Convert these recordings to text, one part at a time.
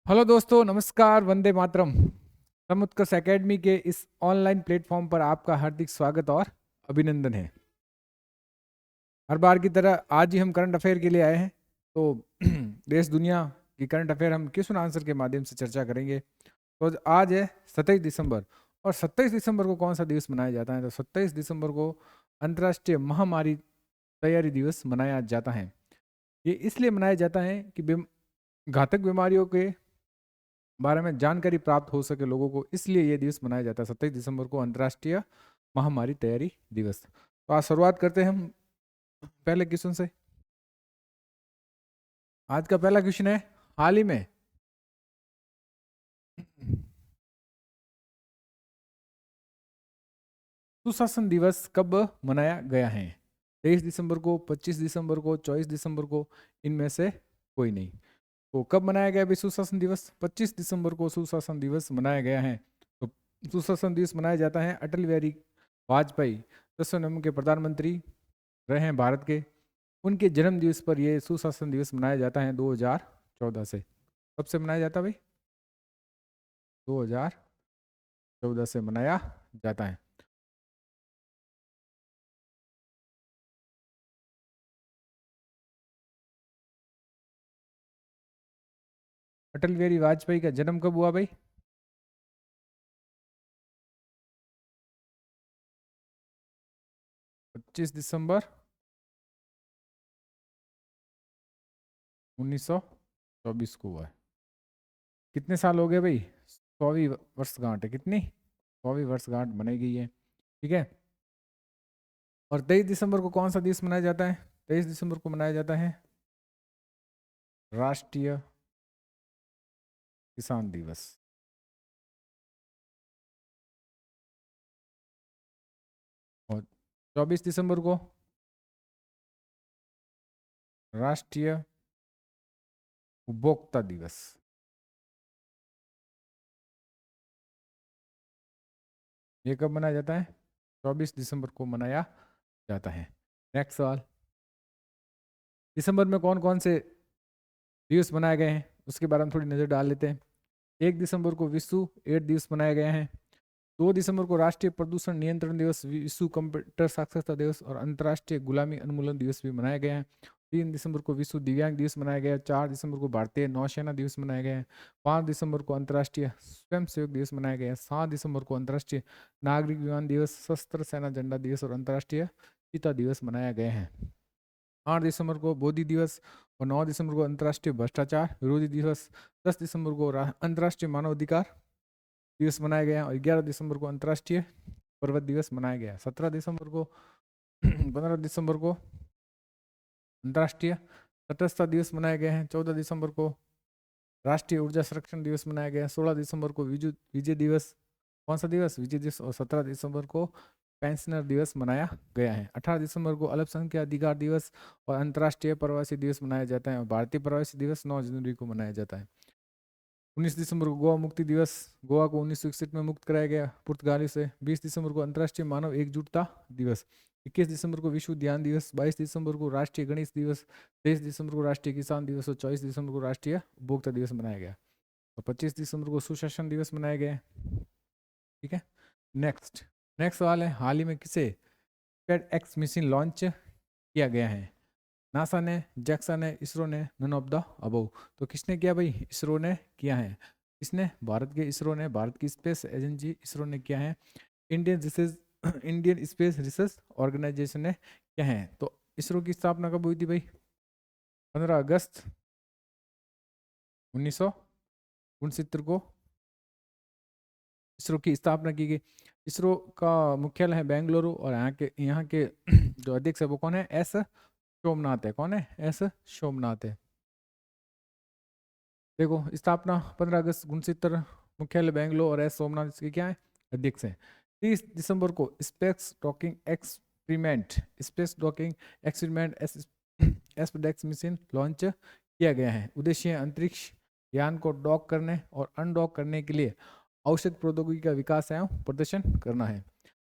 Hello दोस्तों, नमस्कार। Vande Mataram. समुत्कर्ष academy के इस ऑनलाइन प्लेटफॉर्म पर आपका हार्दिक स्वागत और अभिनंदन है। हर बार की तरह आज ही हम करंट अफेयर के लिए आए हैं। तो देश दुनिया की करंट अफेयर हम क्वेश्चन आंसर के माध्यम से चर्चा करेंगे। तो आज है 27 दिसंबर। और 27 दिसंबर को कौन सा दिवस मनाया जाता है? तो 27 दिसंबर को अंतर्राष्ट्रीय महामारी तैयारी दिवस मनाया जाता है। ये इसलिए मनाया जाता है कि घातक बीमारियों के बारे में जानकारी प्राप्त हो सके लोगों को, इसलिए ये दिवस मनाया जाता है 27 दिसंबर को, अंतर्राष्ट्रीय महामारी तैयारी दिवस। तो आज शुरुआत करते हैं हम पहले क्वेश्चन से। आज का पहला क्वेश्चन है, हाल ही में सुशासन दिवस कब मनाया गया है? 23 दिसंबर को, 25 दिसंबर को, 24 दिसंबर को, इनमें से कोई नहीं। तो कब मनाया गया भाई सुशासन दिवस? 25 दिसंबर को सुशासन दिवस मनाया गया है। तो सुशासन दिवस मनाया जाता है, अटल बिहारी वाजपेयी 10वें के प्रधानमंत्री रहे हैं भारत के, उनके जन्म दिवस पर यह सुशासन दिवस मनाया जाता है 2014 से। कब से मनाया जाता है भाई? 2014 से मनाया जाता है। अटल बिहारी वाजपेयी का जन्म कब हुआ भाई? 25 दिसंबर 1924 को हुआ है। कितने साल हो गए भाई? 100वीं वर्षगांठ है। कितनी? 100वीं वर्षगांठ मनाई गई है। ठीक है। और 23 दिसंबर को कौन सा दिवस मनाया जाता है? 23 दिसंबर को मनाया जाता है राष्ट्रीय किसान दिवस। और 24 दिसंबर को राष्ट्रीय उपभोक्ता दिवस। ये कब मनाया जाता है? 24 दिसंबर को मनाया जाता है। नेक्स्ट सवाल, दिसंबर में कौन कौन से दिवस मनाए गए हैं उसके बारे में थोड़ी नजर डाल लेते हैं। 1 दिसंबर को विश्व एड्स दिवस मनाया गया है। 2 दिसंबर को राष्ट्रीय प्रदूषण नियंत्रण दिवस, विश्व कंप्यूटर साक्षरता दिवस और अंतर्राष्ट्रीय गुलामी उन्मूलन दिवस भी मनाया गया है। 3 दिसंबर को विश्व दिव्यांग दिवस मनाया गया है। 4 दिसंबर को भारतीय नौसेना दिवस मनाया गया है। 5 दिसंबर को अंतर्राष्ट्रीय स्वयंसेवक दिवस मनाया गया है। 7 दिसंबर को अंतर्राष्ट्रीय नागरिक विमान दिवस, सशस्त्र सेना झंडा दिवस और अंतर्राष्ट्रीय चीता दिवस मनाया गया है। 8 दिसंबर को बोधि दिवस और 9 दिसंबर को अंतर्राष्ट्रीय भ्रष्टाचार विरोधी दिवस। 10 दिसंबर को अंतर्राष्ट्रीय मानवाधिकार दिवस मनाया गया और 11 दिसंबर को अंतर्राष्ट्रीय पर्वत दिवस मनाया गया। 17 दिसंबर को 15 दिसंबर को अंतर्राष्ट्रीय तटस्थता दिवस मनाया गया है। 14 दिसंबर को राष्ट्रीय ऊर्जा संरक्षण दिवस मनाया गया। 16 दिसंबर को विजय दिवस, कौन सा दिवस? विजय दिवस। और 17 दिसंबर को पेंशनर दिवस मनाया गया है। 18 दिसंबर को अल्पसंख्यक अधिकार दिवस और अंतर्राष्ट्रीय प्रवासी दिवस मनाया जाता है और भारतीय प्रवासी दिवस 9 जनवरी को मनाया जाता है। 19 दिसंबर को गोवा मुक्ति दिवस, गोवा को 1961 में मुक्त कराया गया पुर्तगाली से। 20 दिसंबर को अंतर्राष्ट्रीय मानव एकजुटता दिवस। 21 दिसंबर को विश्व ध्यान दिवस। 22 दिसंबर को राष्ट्रीय गणेश दिवस। 23 दिसंबर को राष्ट्रीय किसान दिवस और 24 दिसंबर को राष्ट्रीय उपभोक्ता दिवस मनाया गया और 25 दिसंबर को सुशासन दिवस मनाया गया। ठीक है। नेक्स्ट नेक्स्ट सवाल है, हाल ही में किसे पेड एक्स मिशन लॉन्च किया गया है? नासा ने, जैक्सा ने, इसरो ने, नन ऑफ द अबव। तो किसने किया भाई? इसरो ने किया है। किसने? भारत के इसरो ने, भारत की स्पेस एजेंसी इसरो ने किया है। इंडियन स्पेस रिसर्च ऑर्गेनाइजेशन ने किया है। तो इसरो की स्थापना कब हुई थी भाई? 15 अगस्त 1969 को इसरो की स्थापना की गई। इसरो का मुख्यालय है बेंगलुरु और यहाँ के जो अध्यक्ष है वो कौन है? एस सोमनाथ है। कौन है? एस सोमनाथ है। देखो, स्थापना 15 अगस्त 1969, मुख्यालय बेंगलोर और एस सोमनाथ इसके क्या है? अध्यक्ष हैं। 30 दिसंबर को space docking experiment SpaDeX mission launch किया गया है। उद्देश्य है अंतरिक्ष यान को डॉक करने और अनडॉक करने के लिए आवश्यक प्रौद्योगिकी का विकास एवं प्रदर्शन करना है।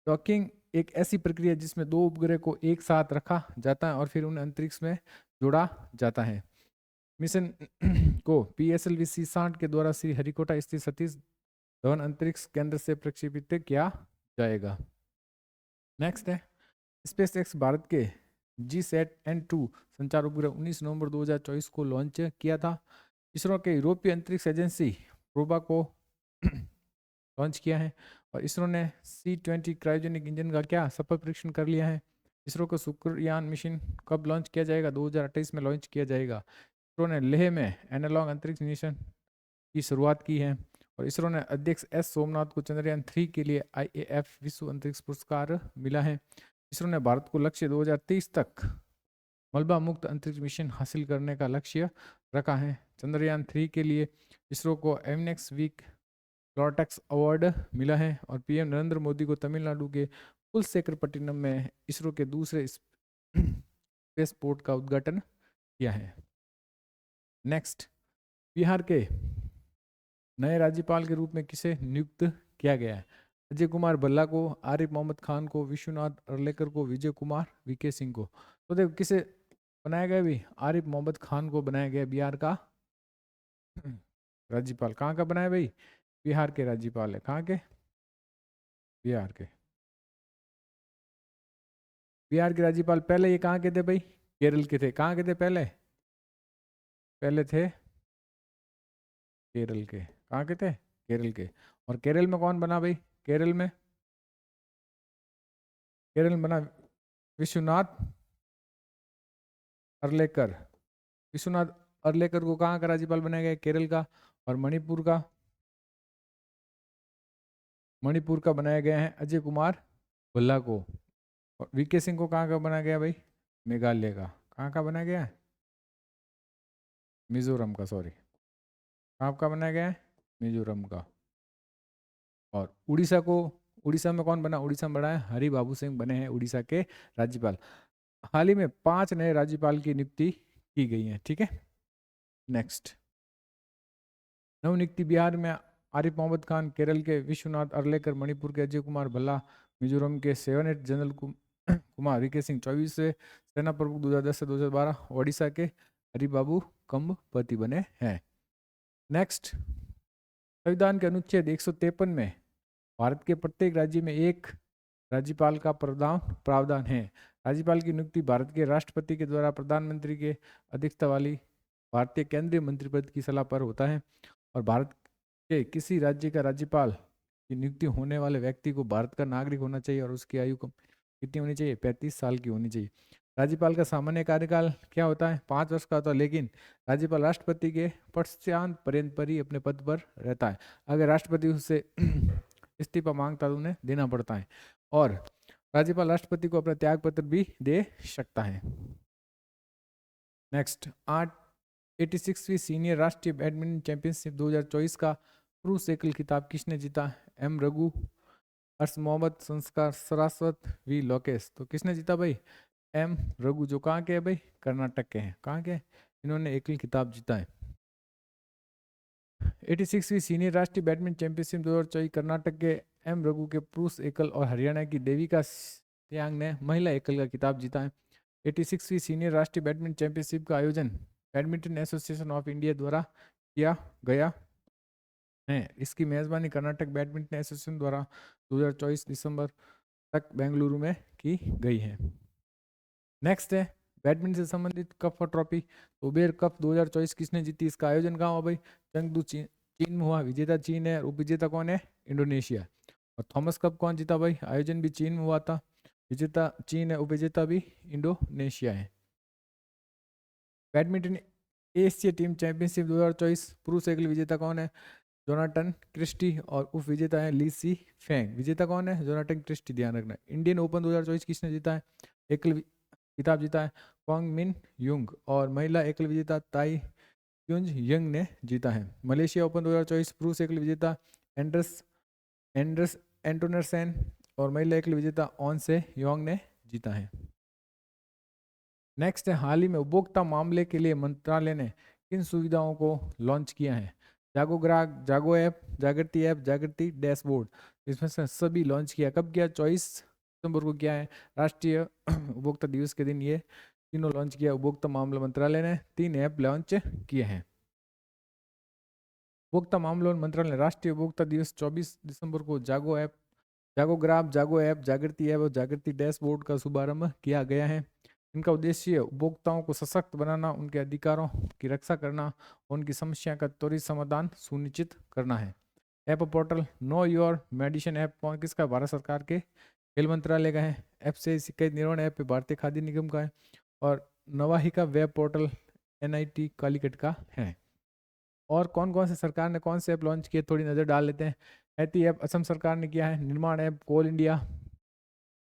डॉकिंग एक ऐसी प्रक्रिया जिसमें दो उपग्रह को एक साथ रखा जाता है और फिर उन्हें अंतरिक्ष में जोड़ा जाता है। मिशन को PSLV C60 के द्वारा श्री हरिकोटा स्थित सतीश धवन अंतरिक्ष केंद्र से प्रक्षेपित किया जाएगा। नेक्स्ट है स्पेस एक्स भारत के GSAT-N2 संचार उपग्रह 19 नवंबर 2024 को लॉन्च किया था। इसरो के यूरोपीय अंतरिक्ष एजेंसी प्रोबा को लॉन्च किया है और इसरो ने C20 क्रायोजेनिक इंजन का क्या सफल परीक्षण कर लिया है। इसरो का शुक्रयान मिशन कब लॉन्च किया जाएगा? 2028 में लॉन्च किया जाएगा। इसरो ने लेह में एनालॉग अंतरिक्ष मिशन की शुरुआत की है और इसरो ने अध्यक्ष S सोमनाथ को चंद्रयान 3 के लिए IAF विश्व अंतरिक्ष पुरस्कार मिला है। इसरो ने भारत को लक्ष्य 2030 तक मलबा मुक्त अंतरिक्ष मिशन हासिल करने का लक्ष्य रखा है। चंद्रयान 3 के लिए इसरो को एमनेक्स वीक क्लॉटेक्स अवार्ड मिला है और PM नरेंद्र मोदी को तमिलनाडु के कुलशेखरपट्टिनम में इसरो के दूसरे स्पेस पोर्ट का उद्घाटन किया है। नेक्स्ट, बिहार के नए राज्यपाल के रूप में किसे नियुक्त किया गया है? अजय कुमार भल्ला को, आरिफ मोहम्मद खान को, विश्वनाथ अर्लेकर को, विजय कुमार VK सिंह को। तो देखो किसे बनाया गया भी? आरिफ मोहम्मद खान को बनाया गया बिहार का राज्यपाल। कहाँ का बनाया भाई? बिहार के राज्यपाल है। कहाँ के? बिहार के। बिहार के राज्यपाल पहले ये कहाँ के थे भाई? केरल के थे। कहाँ के थे पहले? पहले थे केरल के। कहाँ के थे? केरल के। और केरल में कौन बना भाई? केरल में बना विश्वनाथ अर्लेकर। विश्वनाथ अर्लेकर को कहाँ का राज्यपाल बनाया गया? केरल का। और मणिपुर का बनाया गया है अजय कुमार भल्ला को। और VK सिंह को कहाँ का बनाया गया भाई? मेघालय का। कहाँ का बनाया गया है? मिजोरम का। सॉरी, कहाँ का बनाया गया है? मिजोरम का। और उड़ीसा में कौन बना? उड़ीसा में बना है हरि बाबू सिंह, बने हैं उड़ीसा के राज्यपाल। हाल ही में 5 नए राज्यपाल की नियुक्ति की गई है। ठीक है। नेक्स्ट, नवनियुक्ति बिहार में आरिफ मोहम्मद खान, केरल के विश्वनाथ अर्लेकर, मणिपुर के अजय कुमार भल्ला, मिजोरम के 7 जनरल कुमार VK सिंह 24 से सेना प्रमुख 2010 से 2012, ओडिशा के हरिबाबू कंबपति बने हैं। नेक्स्ट, संविधान के अनुच्छेद 153 में भारत के प्रत्येक राज्य में एक राज्यपाल का प्रावधान है। राज्यपाल की नियुक्ति भारत के राष्ट्रपति के द्वारा प्रधानमंत्री के अध्यक्षता वाली भारतीय केंद्रीय मंत्रिपरिषद की सलाह पर होता है और भारत के किसी राज्य का राज्यपाल की नियुक्ति होने वाले व्यक्ति को भारत का नागरिक होना चाहिए और उसकी आयु कितनी होनी चाहिए? 35 साल की होनी चाहिए। राज्यपाल का सामान्य कार्यकाल क्या होता है? 5 वर्ष का होता है, लेकिन राज्यपाल राष्ट्रपति के पश्चात पर्यंत पर ही अपने पद पर रहता है। अगर राष्ट्रपति उससे इस्तीफा मांगता तो उन्हें देना पड़ता है और राज्यपाल राष्ट्रपति को अपना त्याग पत्र भी दे सकता है। नेक्स्ट, 86वीं सीनियर राष्ट्रीय बैडमिंटन चैंपियनशिप 2024 का पुरुष एकल खिताब किसने जीता? M रघु, अर्श मोहम्मद, संस्कार सरास्वत, V लोकेश। तो किसने जीता भाई? M रघु, जो कहाँ के हैं भाई? कर्नाटक के हैं। कहाँ के? इन्होंने एकल खिताब जीता है। 86वीं सीनियर राष्ट्रीय बैडमिंटन चैंपियनशिप 2024 कर्नाटक के M रघु के पुरुष एकल और हरियाणा की देविका सियांग ने महिला एकल का खिताब जीता है। 86वीं सीनियर राष्ट्रीय बैडमिंटन चैंपियनशिप का आयोजन बैडमिंटन एसोसिएशन ऑफ इंडिया द्वारा किया गया है। इसकी मेजबानी कर्नाटक बैडमिंटन एसोसिएशन द्वारा 2024 दिसंबर तक बेंगलुरु में की गई है। नेक्स्ट है बैडमिंटन से संबंधित कप और ट्रॉफी। उबेर कप 2024 किसने जीती? इसका आयोजन कहाँ हुआ भाई? चंगदू चीन में हुआ। विजेता चीन है और उपविजेता कौन है? इंडोनेशिया। और थॉमस कप कौन जीता भाई? आयोजन भी चीन में हुआ था। विजेता चीन है, उपविजेता भी इंडोनेशिया है। बैडमिंटन एशिया टीम चैंपियनशिप 2024 पुरुष एकल विजेता कौन है? जोनाटन क्रिस्टी और उप विजेता है ली सी फेंग। विजेता कौन है? जोनाटन क्रिस्टी, ध्यान रखना। इंडियन ओपन 2024 किसने जीता है? एकल खिताब जीता है कॉन्ग मिन युंग और महिला एकल विजेता ताई युंज यंग ने जीता है। मलेशिया ओपन 2024 पुरुष एकल विजेता एंड्रस एंटोनरसेन और महिला एकल विजेता ऑन से योंग ने जीता है। नेक्स्ट है, हाल ही में उपभोक्ता मामले के लिए मंत्रालय ने किन सुविधाओं को लॉन्च किया है? जागो ग्राहक, जागो ऐप, जागृति डैशबोर्ड। इसमें से सभी लॉन्च किया। कब किया? 24 दिसंबर को किया है। राष्ट्रीय उपभोक्ता दिवस के दिन ये तीनों लॉन्च किया उपभोक्ता मामला मंत्रालय ने। 3 ऐप लॉन्च किए हैं। उपभोक्ता मामलों मंत्रालय ने राष्ट्रीय उपभोक्ता दिवस 24 दिसंबर को जागो ऐप, जागो ग्राफ, जागो ऐप, जागृति ऐप और जागृति डैशबोर्ड का शुभारंभ किया गया है। इनका उद्देश्य उपभोक्ताओं को सशक्त बनाना, उनके अधिकारों की रक्षा करना और उनकी समस्या का त्वरित समाधान सुनिश्चित करना है। App portal know your medicine app कौन किसका? भारत सरकार के खेल मंत्रालय का है। ऐप से शिकायत निवारण ऐप भारतीय खाद्य निगम का है। और नवाहिका वेब पोर्टल NIT कालीकट का है। और कौन कौन से सरकार ने कौन से ऐप लॉन्च किए, थोड़ी नज़र डाल लेते हैं। हैती ऐप असम सरकार ने किया है। निर्माण ऐप कोल इंडिया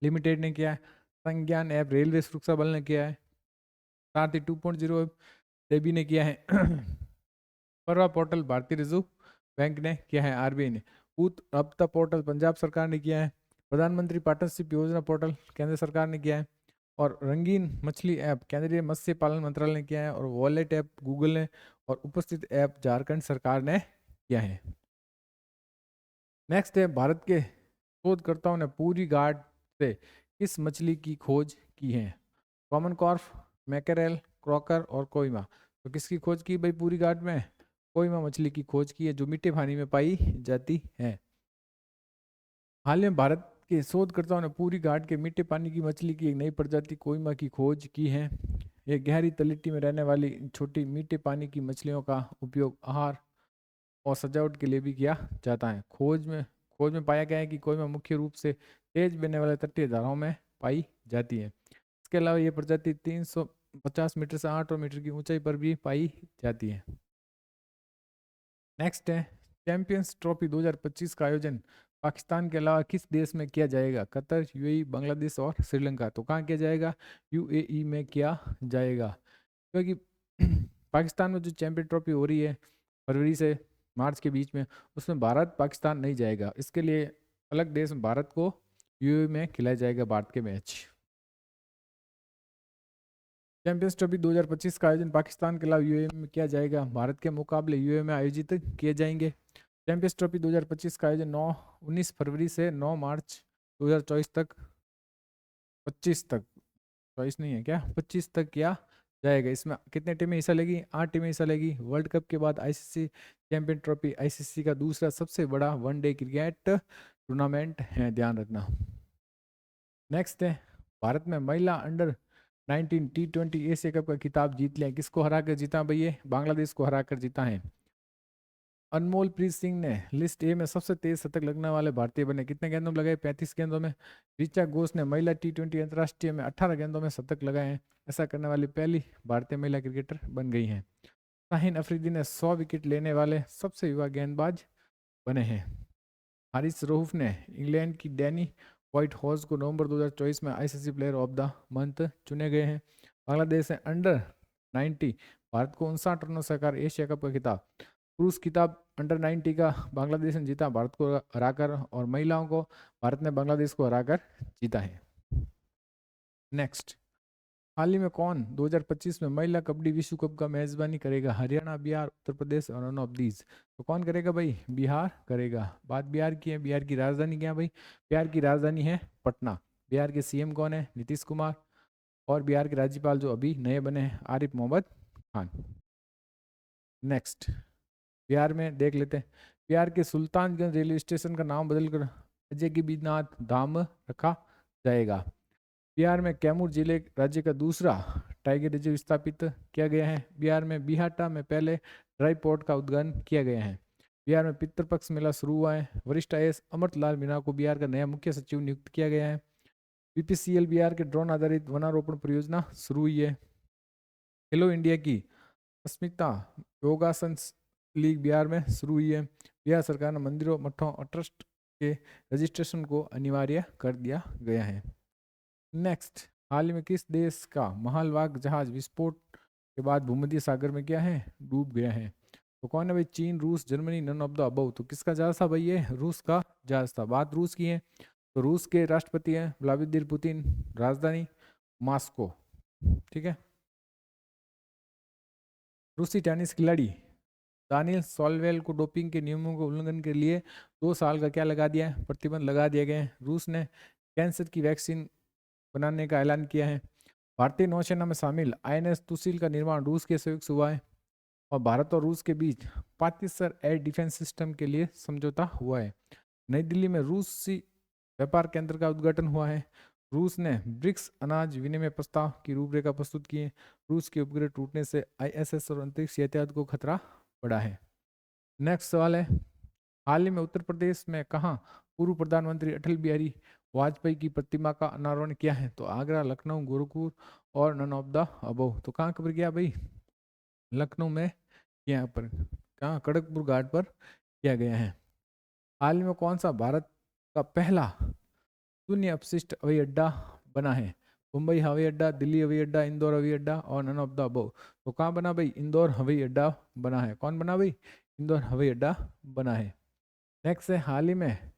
लिमिटेड ने किया है। संज्ञान ऐप रेलवे सुरक्षा बल ने किया है। सारथी 2.0 ऐप सेबी ने किया है। परवा पोर्टल भारतीय रिजर्व बैंक ने किया है, RBI ने। उत रब्ता पोर्टल पंजाब सरकार ने किया है। प्रधानमंत्री पार्टनरशिप योजना पोर्टल केंद्र सरकार ने किया है। और रंगीन मछली ऐप केंद्रीय मत्स्य पालन मंत्रालय ने किया है। और वॉलेट ऐप गूगल ने। और उपस्थित ऐप झारखंड सरकार ने किया है। नेक्स्ट है, भारत के शोधकर्ताओं ने पूरी घाट से किस मछली की खोज की है? कॉमन कॉर्फ, मैकेरेल, क्रॉकर और कोइमा। तो किसकी खोज की भाई पूरी घाट में? कोइमा मछली की खोज की है, जो मीठे पानी में पाई जाती है। हाल में भारत के शोधकर्ताओं ने पूरी घाट के मीठे पानी की मछली की एक नई प्रजाति कोइमा की खोज की है। ये गहरी तलहटी में रहने वाली छोटी मीठे पानी की मछलियों का उपयोग आहार और सजावट के लिए भी किया जाता है। खोज में पाया गया है कि कोइमा मुख्य रूप से तेज बहने वाले तटीय धाराओं में पाई जाती है। इसके अलावा ये प्रजाति 350 मीटर से 800 मीटर की ऊंचाई पर भी पाई जाती है। नेक्स्ट है, चैंपियंस ट्रॉफी 2025 का आयोजन पाकिस्तान के अलावा किस देश में किया जाएगा? कतर, UAE, बांग्लादेश और श्रीलंका। तो कहाँ किया जाएगा? UAE में किया जाएगा, क्योंकि पाकिस्तान में जो चैंपियन ट्रॉफी हो रही है फरवरी से मार्च के बीच में, उसमें भारत पाकिस्तान नहीं जाएगा। इसके लिए अलग देश भारत को UAE में खिलाया जाएगा भारत के मैच। चैंपियंस ट्रॉफी 2025 का आयोजन पाकिस्तान के अलावा UAE में किया जाएगा। भारत के मुकाबले UAE में आयोजित किए जाएंगे। चैंपियंस ट्रॉफी 2025 का आयोजन 19 फरवरी से 9 मार्च 2024 तक 25 तक 24 नहीं है क्या, 25 तक किया जाएगा। इसमें कितने टीमें हिस्सा लेगी? 8 टीमें हिस्सा लेगी। वर्ल्ड कप के बाद ICC चैंपियन ट्रॉफी ICC का दूसरा सबसे बड़ा वनडे क्रिकेट टूर्नामेंट है, ध्यान रखना। नेक्स्ट है, भारत में महिला अंडर 19 T20 एशिया कप का खिताब जीत लिया। किसको हराकर जीता भैया? बांग्लादेश को हराकर जीता है। अनमोल प्रीत सिंह ने लिस्ट ए में सबसे तेज शतक लगने वाले भारतीय बने। कितने गेंदों में लगाए? 35 गेंदों में। ऋचा घोष ने महिला T20 अंतर्राष्ट्रीय में 18 गेंदों में शतक लगाए हैं। ऐसा करने वाली पहली भारतीय महिला क्रिकेटर बन गई हैं। शाहीन अफरीदी ने 100 विकेट लेने वाले सबसे युवा गेंदबाज बने हैं। हारिस रऊफ ने इंग्लैंड की डैनी व्हाइट हॉर्स को नवंबर 2024 में ICC player of the month चुने गए हैं। बांग्लादेश ने अंडर 90 भारत को 59 रनों से हराकर एशिया कप का खिताब। पुरुष खिताब अंडर 90 का बांग्लादेश ने जीता भारत को हराकर, और महिलाओं को भारत ने बांग्लादेश को हराकर जीता है। नेक्स्ट, हाल ही में कौन 2025 में महिला कबड्डी विश्व कप का मेजबानी करेगा? हरियाणा, बिहार, उत्तर प्रदेश और नन ऑफ दीज। तो कौन करेगा भाई? बिहार करेगा। बात बिहार की है। बिहार की राजधानी क्या है भाई? बिहार की राजधानी है पटना। बिहार के CM कौन है? नीतीश कुमार। और बिहार के राज्यपाल जो अभी नए बने हैं, आरिफ मोहम्मद खान। नेक्स्ट, बिहार में देख लेते हैं। बिहार के सुल्तानगंज रेलवे स्टेशन का नाम बदलकर अजय गिरिनाथ धाम रखा जाएगा। बिहार में कैमूर जिले राज्य का दूसरा टाइगर रिजर्व स्थापित किया गया है। बिहार में बिहाटा में पहले ड्राई पोर्ट का उद्घाटन किया गया है। बिहार में पितृपक्ष मेला शुरू हुआ है। वरिष्ठ IAS अमृतलाल मीणा को बिहार का नया मुख्य सचिव नियुक्त किया गया है। BPCL बिहार के ड्रोन आधारित वनारोपण परियोजना शुरू हुई है। खेलो इंडिया की अस्मिता योगासन लीग बिहार में शुरू हुई है। बिहार सरकार ने मंदिरों, मठों और ट्रस्ट के रजिस्ट्रेशन को अनिवार्य कर दिया गया है। नेक्स्ट, हाल ही में किस देश का मालवाहक जहाज विस्फोट के बाद भूमध्य सागर में क्या है? डूब गया है। तो कौन है भाई? चीन, रूस, Germany, none of the above. तो किसका जहाज था भाई? ये रूस का जहाज था। बात रूस की है, तो रूस के राष्ट्रपति हैं व्लादिमीर पुतिन। राजधानी मॉस्को। ठीक है। रूसी टेनिस खिलाड़ी दानिल सॉल्वेल को डोपिंग के नियमों के उल्लंघन के लिए 2 साल का क्या लगा दिया है? प्रतिबंध लगा दिया गया है। रूस ने कैंसर की वैक्सीन बनाने का ऐलान किया है। भारतीय नौसेना में शामिल INS तुसील का निर्माण रूस के सहयोग से हुआ है। और भारत और रूस के बीच पातिसर एयर डिफेंस सिस्टम के लिए समझौता हुआ है। नई दिल्ली में रूसी व्यापार केंद्र का उद्घाटन हुआ है। रूस ने ब्रिक्स अनाज विनिमय प्रस्ताव की रूपरेखा प्रस्तुत की है। रूस के उपग्रह टूटने से ISS और अंतरिक्ष यातायात को खतरा बढ़ा है। नेक्स्ट सवाल है, हाल ही में उत्तर प्रदेश में कहाँ पूर्व प्रधानमंत्री अटल बिहारी वाजपेयी की प्रतिमा का अनावरण किया है? तो आगरा, लखनऊ, गोरखपुर और नन ऑफ द अबव। तो कहाँ पर किया भाई? लखनऊ में, यहाँ पर कहाँ, खड़गपुर घाट पर किया गया है। हाल ही में कौन सा भारत का पहला शून्य अपशिष्ट हवाई अड्डा बना है? मुंबई हवाई अड्डा, दिल्ली हवाई अड्डा, इंदौर हवाई अड्डा और नन ऑफ द अबव। तो कहाँ बना भाई? इंदौर हवाई अड्डा बना है। कौन बना भाई? इंदौर हवाई अड्डा बना है। नेक्स्ट है, हाल ही में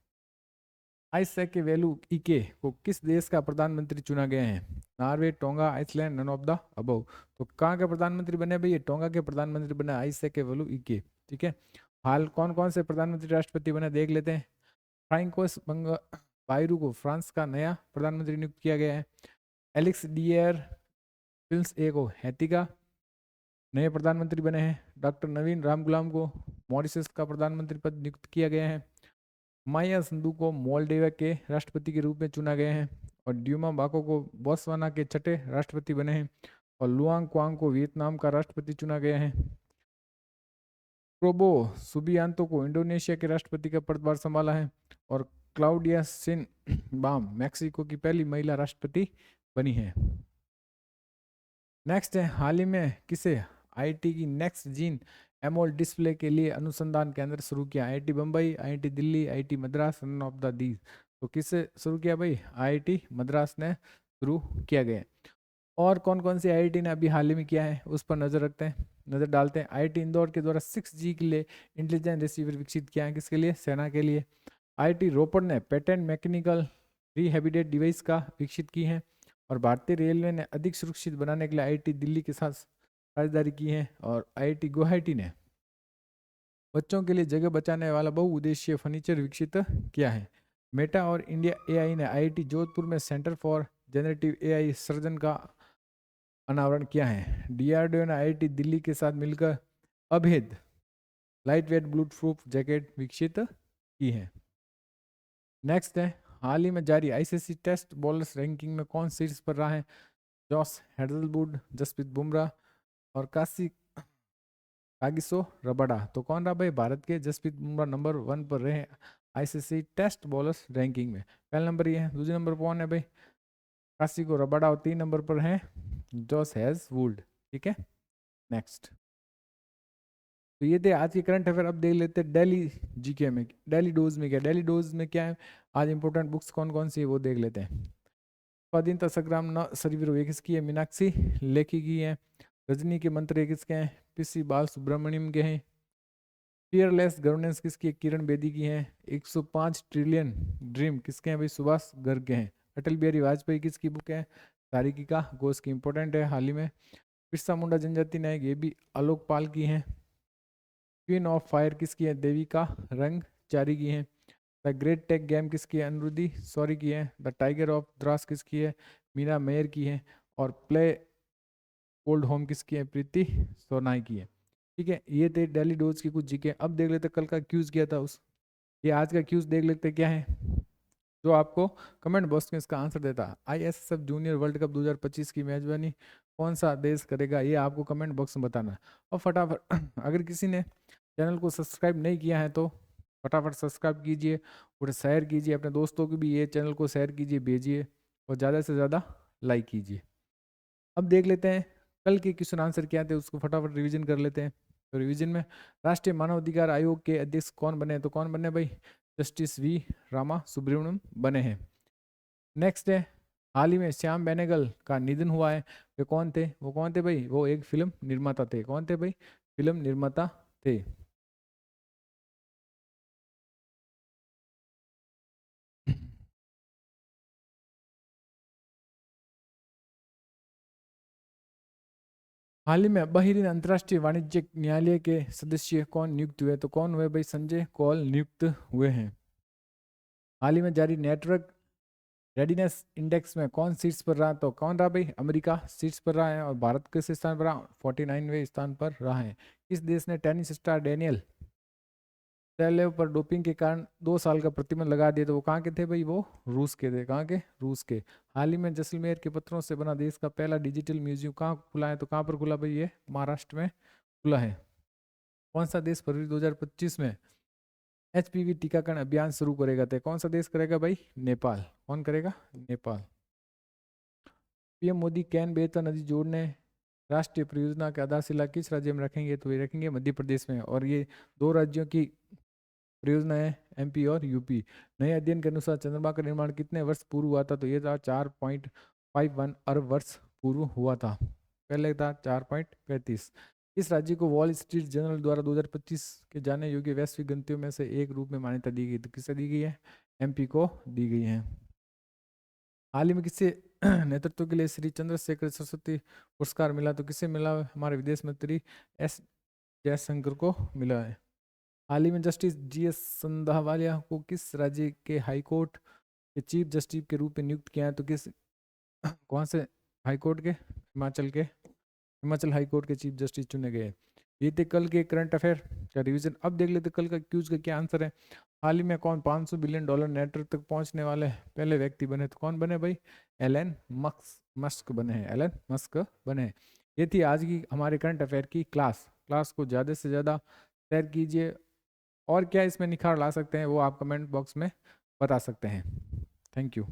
आइसेकेवेलु इके को किस देश का प्रधानमंत्री चुना गया है? Norway, Tonga, Iceland, none of the above. तो कहाँ के प्रधानमंत्री बने भाई? ये टोंगा के प्रधानमंत्री बने आइसेकेवेलु इके। ठीक है। हाल कौन कौन से प्रधानमंत्री राष्ट्रपति बने देख लेते हैं। फ्रांकोइस बायरू को फ्रांस का नया प्रधानमंत्री नियुक्त किया गया है। एलेक्स डियर फिल्स ए को हैती का नए प्रधानमंत्री बने हैं। डॉक्टर नवीन रामगुलाम को मॉरिशस का प्रधानमंत्री पद नियुक्त किया गया है। माया संधू को मोल्डेवा के राष्ट्रपति के रूप में चुना गया है। और ड्यूमा बाको को बोत्सवाना के छठे राष्ट्रपति बने हैं। और लुआंग क्वांग को वियतनाम का राष्ट्रपति चुना गया है। प्रोबो सुबियांतो को इंडोनेशिया के राष्ट्रपति का पदभार संभाला है। और क्लाउडिया सिन बाम मैक्सिको की पहली महिला राष्ट्रपति बनी है। नेक्स्ट है, हाल ही में किसे IIT की नेक्स्ट जीन एमोल डिस्प्ले के लिए अनुसंधान केंद्र शुरू किया? IIT Bombay, IIT Delhi, IIT Madras, none of these दीज। तो किससे शुरू किया भाई? IIT मद्रास ने शुरू किया गया। और कौन कौन सी IIT ने अभी हाल ही में किया है उस पर नजर डालते हैं। IIT इंदौर के द्वारा 6G के लिए इंटेलिजेंट रिसीवर विकसित किया है। किसके लिए? सेना के लिए। IIT रोपड़ ने पेटेंट मैकेनिकल रिहेबिटेट डिवाइस का विकसित की है। और भारतीय रेलवे ने अधिक सुरक्षित बनाने के लिए IIT दिल्ली के साथ साझेदारी की है। और IIT गुवाहाटी ने बच्चों के लिए जगह बचाने वाला बहुउद्देशीय फर्नीचर विकसित किया है। मेटा और इंडिया AI ने IIT जोधपुर में centre for generative AI surgeon का अनावरण किया है। DRDO ने IIT दिल्ली के साथ मिलकर अभेद लाइट वेट ब्लूट प्रूफ जैकेट विकसित की है। नेक्स्ट है, हाल ही में जारी ICC टेस्ट बॉलर्स रैंकिंग में कौन शीर्ष पर रहा है? जॉस हेजलवुड, जसप्रीत बुमराह और कागिसो रबाडा। तो कौन रहा भाई? भारत के जसप्रीत बुमराह नंबर 1 पर रहे ICC टेस्ट बॉलर्स रैंकिंग में। पहला नंबर ये है। दूसरे नंबर पर कौन है भाई? Kagiso Rabada. और 3 नंबर पर है जॉस हेजलवुड। ठीक है। नेक्स्ट, तो ये थे आज के करंट अफेयर। अब देख लेते हैं दिल्ली जीके में, दिल्ली डोज में क्या, दिल्ली डोज में क्या है आज इंपॉर्टेंट बुक्स कौन कौन सी है वो देख लेते हैं। स्वाधीनता संग्राम न सरवीर ये किसकी है? मीनाक्षी लेखी की है। रजनी के मंत्र ये किसके हैं? PC बाल सुब्रमण्यम के हैं। फियरलेस गवर्नेंस किसकी है? किरण बेदी की है। 105 ट्रिलियन ड्रीम किसके हैं भाई? सुभाष गर्ग के हैं। अटल बिहारी वाजपेयी किसकी बुक है? तारिका घोष की, इंपॉर्टेंट है हाल ही में। बिरसा मुंडा जनजाति नायक ये भी आलोक पाल की है। क्वीन ऑफ फायर किसकी है? देविका रंग चारी की है। द ग्रेट टेक गेम किसकी है? अनिरुद्धि सॉरी की है। द टाइगर ऑफ द्रास किसकी है? मीना मेयर की है। और प्ले ओल्ड होम किसकी है? प्रीति सोनाई की है। ठीक है, ये थे दिल्ली डोज की कुछ जीके। अब देख लेते कल का क्यूज किया था उस, ये आज का क्यूज देख लेते क्या है जो आपको कमेंट बॉक्स में इसका आंसर देता। ISSF जूनियर वर्ल्ड कप 2025 की मेजबानी कौन सा देश करेगा? ये आपको कमेंट बॉक्स में बताना। और फटाफट अगर किसी ने चैनल को सब्सक्राइब नहीं किया है तो फटाफट सब्सक्राइब कीजिए और शेयर कीजिए अपने दोस्तों को भी, ये चैनल को शेयर कीजिए, भेजिए और ज़्यादा से ज़्यादा लाइक कीजिए। अब देख लेते हैं कल के क्वेश्चन आंसर क्या थे, उसको फटाफट रिवीजन कर लेते हैं। तो रिवीजन में राष्ट्रीय मानवाधिकार आयोग के अध्यक्ष कौन बने? तो कौन बने भाई? जस्टिस V रामा सुब्रमण्यम बने हैं। नेक्स्ट है, हाल ही में श्याम बेनेगल का निधन हुआ है। वे कौन थे? वो कौन थे भाई? वो एक फिल्म निर्माता थे। कौन थे भाई? फिल्म निर्माता थे। हाल ही में बहरीन अंतर्राष्ट्रीय वाणिज्यिक न्यायालय के सदस्य कौन नियुक्त हुए? तो कौन हुए भाई? संजय कौल नियुक्त हुए हैं। हाल ही में जारी नेटवर्क रेडीनेस इंडेक्स में कौन सीट्स पर रहा, तो कौन रहा भाई, अमेरिका सीट्स पर रहा है। और भारत किस स्थान पर रहा, 49वें स्थान पर रहा है। किस देश ने टेनिस स्टार डेनियल सेलेव पर डोपिंग के कारण 2 साल का प्रतिबंध लगा दिया, तो वो कहाँ के थे भाई, वो रूस के थे। कहाँ के, रूस के। हाल ही में जैसलमेर के पत्थरों से बना देश का पहला डिजिटल म्यूजियम कहाँ खुला है, तो कहाँ पर खुला भाई, ये महाराष्ट्र में खुला है। कौन सा देश फरवरी 2025 में HPV टीकाकरण अभियान शुरू करेगा, तो कौन सा देश करेगा भाई, नेपाल। कौन करेगा, नेपाल। पीएम मोदी कैन बेतवा नदी जोड़ने राष्ट्रीय परियोजना की आधारशिला किस राज्य में रखेंगे, तो ये रखेंगे मध्य प्रदेश में। और ये 2 राज्यों की परियोजना है, MP और UP। नए अध्ययन के अनुसार चंद्रमा का निर्माण कितने वर्ष पूर्व हुआ था, तो ये था 4.51 अरब वर्ष पूर्व हुआ था। पहले था 4.35। इस राज्य को वॉल स्ट्रीट जर्नल द्वारा 2025 के जाने योग्य वैश्विक गंतव्यों में से एक रूप में मान्यता दी गई, तो किसे दी गई है, MP को दी गई है। हाल ही में किससे नेतृत्व के लिए श्री चंद्रशेखर सरस्वती पुरस्कार मिला, तो किसे मिला, हमारे विदेश मंत्री S जयशंकर को मिला है। हाल ही में जस्टिस GS संधावालिया को किस राज्य के हाईकोर्ट के चीफ जस्टिस के रूप में नियुक्त किया है, तो किस कौन से हाईकोर्ट के, हिमाचल हाईकोर्ट के चीफ जस्टिस चुने गए। ये थे कल के करंट अफेयर का रिवीजन। अब देख लेते कल का क्यूज का क्या आंसर है। हाल ही में कौन $500 बिलियन नेटवर्क तक पहुंचने वाले पहले व्यक्ति बने, तो कौन बने भाई, एलन मस्क बने हैं, एलन मस्क बने हैं। ये थी आज की हमारे करंट अफेयर की क्लास को ज़्यादा से ज़्यादा शेयर कीजिए। और क्या इसमें निखार ला सकते हैं वो आप कमेंट बॉक्स में बता सकते हैं। Thank you.